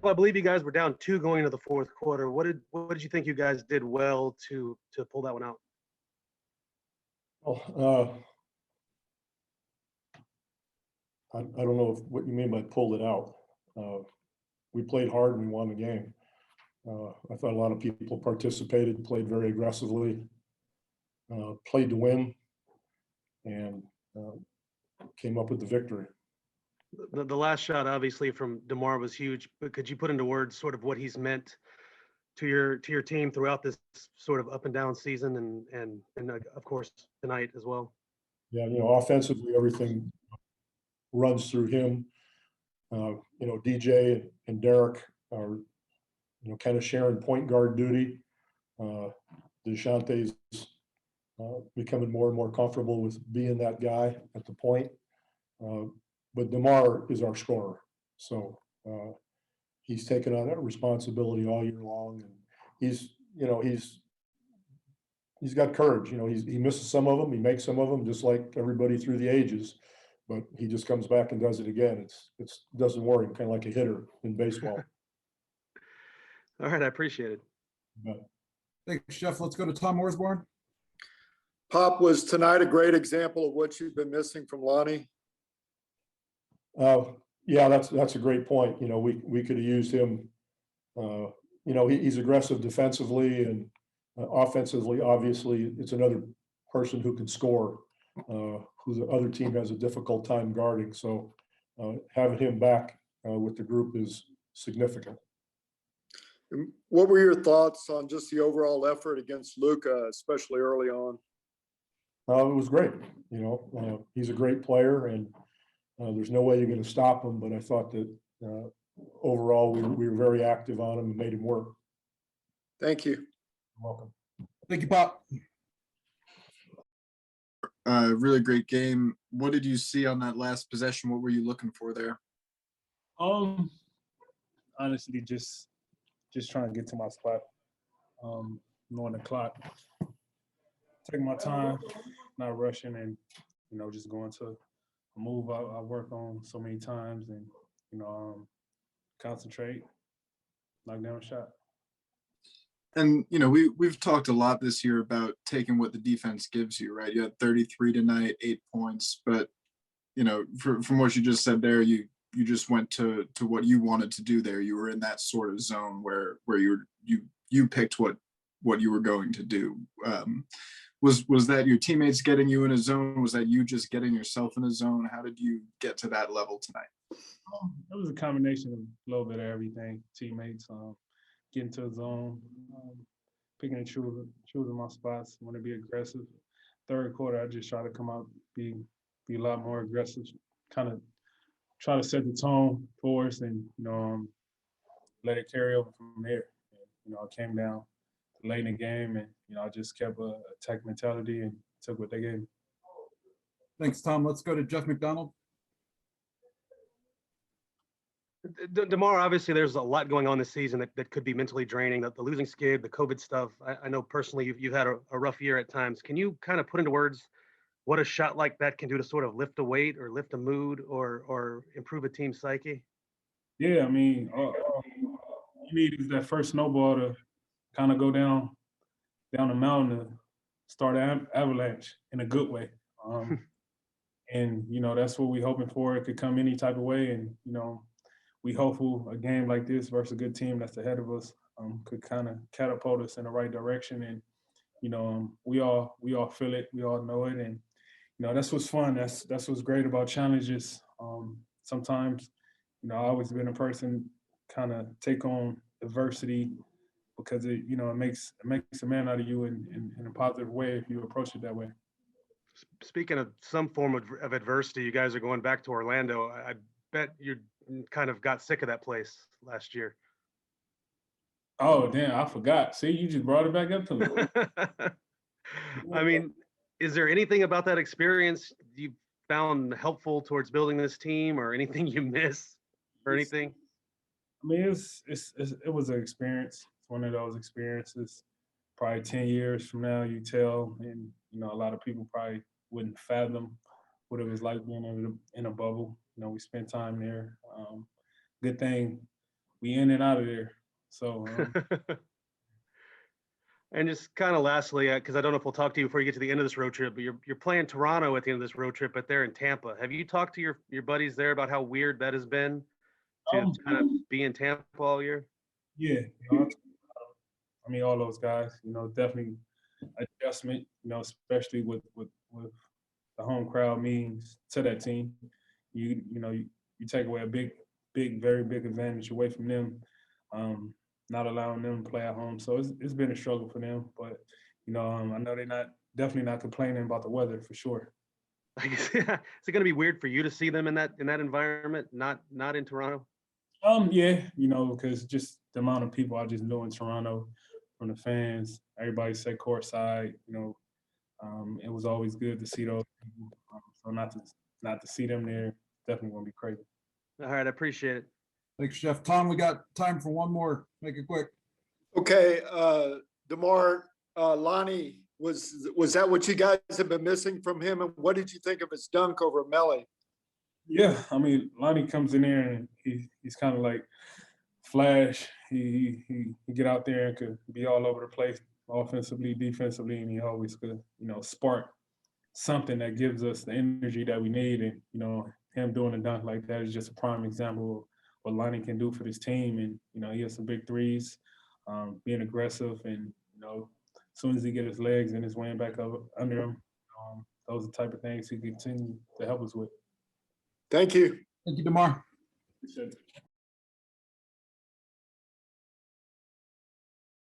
Well, I believe you guys were down 2 going into the fourth quarter. What did you think you guys did well to pull that one out? Well, I don't know what you mean by pulled it out. We played hard and we won the game. I thought a lot of people participated, played very aggressively, played to win, and came up with the victory. The last shot, obviously, from DeMar was huge, but could you put into words sort of what he's meant to your team throughout this sort of up and down season and of course tonight as well? Yeah, offensively, everything runs through him. DJ and Derek are, kind of sharing point guard duty. DeShante's becoming more and more comfortable with being that guy at the point. But DeMar is our scorer. So he's taken on that responsibility all year long. And he's got courage. He misses some of them. He makes some of them, just like everybody through the ages. But he just comes back and does it again. It doesn't worry him, kind of like a hitter in baseball. All right, I appreciate it. But, Thanks, Jeff. Let's go to Tom Osborne. Pop, was tonight a great example of what you've been missing from Lonnie? yeah, that's a great point. We could have used him. He's aggressive defensively and offensively. Obviously, it's another person who can score, who the other team has a difficult time guarding. So having him back with the group is significant. What were your thoughts on just the overall effort against Luka, especially early on? It was great. He's a great player, and there's no way you're going to stop him. But I thought that overall we were very active on him and made him work. Thank you. You're welcome. Thank you, Pop. Really great game. What did you see on that last possession? What were you looking for there? Honestly, just trying to get to my spot. Knowing the clock, taking my time, not rushing, and just going to a move I work on so many times, and concentrate, knock down a shot. And we've talked a lot this year about taking what the defense gives you, right? You had 33 tonight, 8 points, but from what you just said there, you just went to what you wanted to do there. You were in that sort of zone where you picked what you were going to do. Was that your teammates getting you in a zone? Was that you just getting yourself in a zone? How did you get to that level tonight? It was a combination of a little bit of everything. Teammates, getting to a zone, picking and choosing my spots. Want to be aggressive. Third quarter, I just try to come out, be a lot more aggressive, kind of try to set the tone for us, and let it carry over from there. I came down late in the game, and I just kept a attack mentality and took what they gave me. Thanks, Tom. Let's go to Jeff McDonald. DeMar, obviously there's a lot going on this season that could be mentally draining, the losing skid, the COVID stuff. I know personally you've had a rough year at times. Can you kind of put into words what a shot like that can do to sort of lift a weight or lift a mood or improve a team's psyche? Yeah, all you need is that first snowball to kind of go down the mountain to start an avalanche in a good way. And, that's what we're hoping for. It could come any type of way. And, we hopeful a game like this versus a good team that's ahead of us could kind of catapult us in the right direction. And, we all feel it. We all know it. And, that's what's fun. That's what's great about challenges. Sometimes, I've always been a person kind of take on adversity because it makes a man out of you in a positive way if you approach it that way. Speaking of some form of adversity, you guys are going back to Orlando. I bet you kind of got sick of that place last year. Oh, damn, I forgot. See, you just brought it back up to me. Is there anything about that experience you found helpful towards building this team, or anything you miss or anything? It was an experience. It's one of those experiences. Probably 10 years from now, you tell, and a lot of people probably wouldn't fathom what it was like being in a bubble. We spent time there. Good thing we in and out of there. So And just kind of lastly, because I don't know if we'll talk to you before you get to the end of this road trip, but you're playing Toronto at the end of this road trip, but they're in Tampa. Have you talked to your buddies there about how weird that has been to kind of be in Tampa all year? yeah, I mean, all those guys, definitely adjustment, especially with the home crowd means to that team. You take away a big, very big advantage away from them, not allowing them to play at home. So it's been a struggle for them, but I know they're definitely not complaining about the weather for sure. I guess, is it going to be weird for you to see them in that environment, not in Toronto? Yeah, because just the amount of people I just know in Toronto, from the fans, everybody said courtside. It was always good to see those people. So not to see them there, definitely gonna be crazy. All right, I appreciate it. Thanks, Jeff. Tom, we got time for one more. Make it quick. Okay, DeMar, Lonnie, was that what you guys have been missing from him? And what did you think of his dunk over Melly? Yeah, I mean, Lonnie comes in there and he's kind of like Flash. He get out there and could be all over the place, offensively, defensively, and he always could, spark something that gives us the energy that we need. And him doing a dunk like that is just a prime example of what Lonnie can do for this team. And he has some big threes, being aggressive, and as soon as he get his legs and his weighing back up under him, those are the type of things he continue to help us with. Thank you. Thank you, DeMar. Appreciate it.